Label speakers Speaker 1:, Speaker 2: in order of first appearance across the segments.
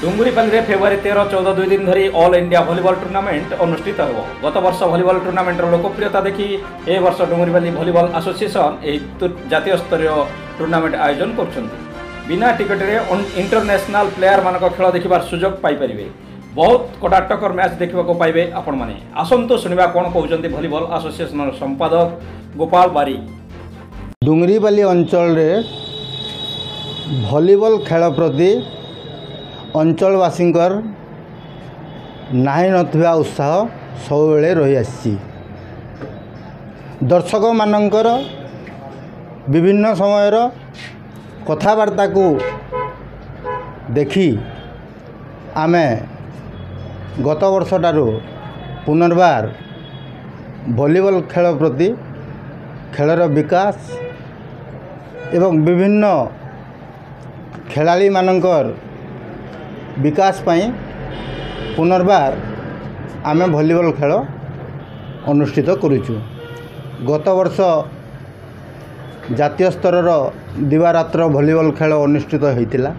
Speaker 1: डुंगुरीपल्ली में फेब्रुआरी 13-14 दुई दिन धरी ऑल इंडिया वॉलीबॉल टूर्नामेंट अनुष्ठित हो। गत वर्ष वॉलीबॉल टूर्नामेंटर लोकप्रियता देखि ए वर्ष डुंगुरीपल्ली वॉलीबॉल एसोसिएशन जातीय स्तरीय टूर्नामेंट आयोजन कर बिना टिकट रे इंटरनेशनल प्लेयर मानक खेल देखिबार सुजोग पाई परिबे। बहुत कटाटकर मैच देखा पाइबे आपण माने। आसंतु शुणा कौन कहते वॉलीबॉल एसोसिएशन संपादक गोपाल बारी।
Speaker 2: डुंगरीपल्ली अंचल रे वॉलीबॉल खेल प्रति अंचलवासींकर नाही नथिबा उत्साह सबुबले रही आसी। दर्शक मानकर विभिन्न समयर कथबार्ता को देखी आमे गत वर्ष ठारू पुनर्बार वॉलीबॉल खेल प्रति खेलर विकास एवं विभिन्न खेलाड़ी मानकर विकास पाई पुनर्बार आमे वॉलीबॉल खेल अनुष्ठित करूचु। गत वर्ष जातीय स्तर दिवारात्र वॉलीबॉल खेल अनुष्ठित होइतिला।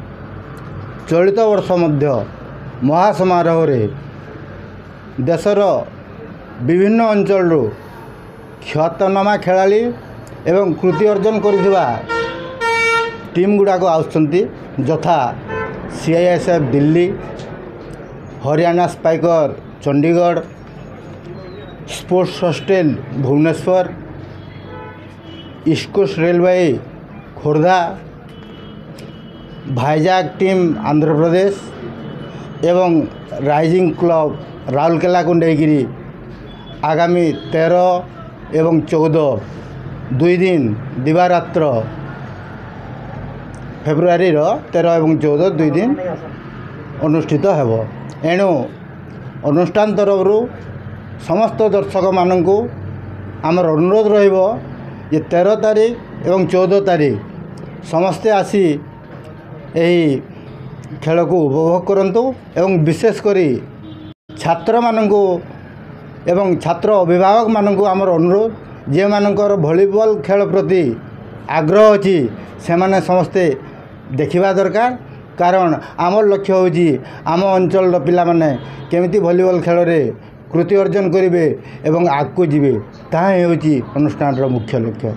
Speaker 2: चलित वर्ष मध्य महासमारोह रे देशर विभिन्न अंचल ख्यातनामा खेलाड़ी एवं कृति अर्जन करिथिबा टीम गुड़ाक आउछंती यथा CISF Delhi, Haryana spiker Chandigarh, sports hostel Bhubaneswar, east coast railway Khordha, Vizag team Andhra Pradesh एवं राइजिंग क्लब राउरकेला को लेकिरी आगामी 13 एवं 14 दुई दिन दिवारात्र फेब्रुआरी 13 एवं 14 दुई दिन अनुष्ठित हेब। एणु अनुष्ठान तरफ समस्त दर्शक मानक आमर अनुरोध रहिबो जे 13 तारीख एवं 14 तारीख समस्ते आसी एही खेल को उपभोग करंतु एवं विशेष करी छात्र मानक एवं छात्र अभिभावक मानक आमर अनुरोध जे मानकर वॉलीबॉल खेल प्रति आग्रह अच्छी से माने समस्ते देखिबा दरकार। कारण आमर लक्ष्य होची आम अंचल पिला माने केमिति वॉलीबॉल खेल रे कृति अर्जन करिवे एवं आगको जिवे ताहा हेउची अनुष्ठान रो मुख्य लक्ष्य।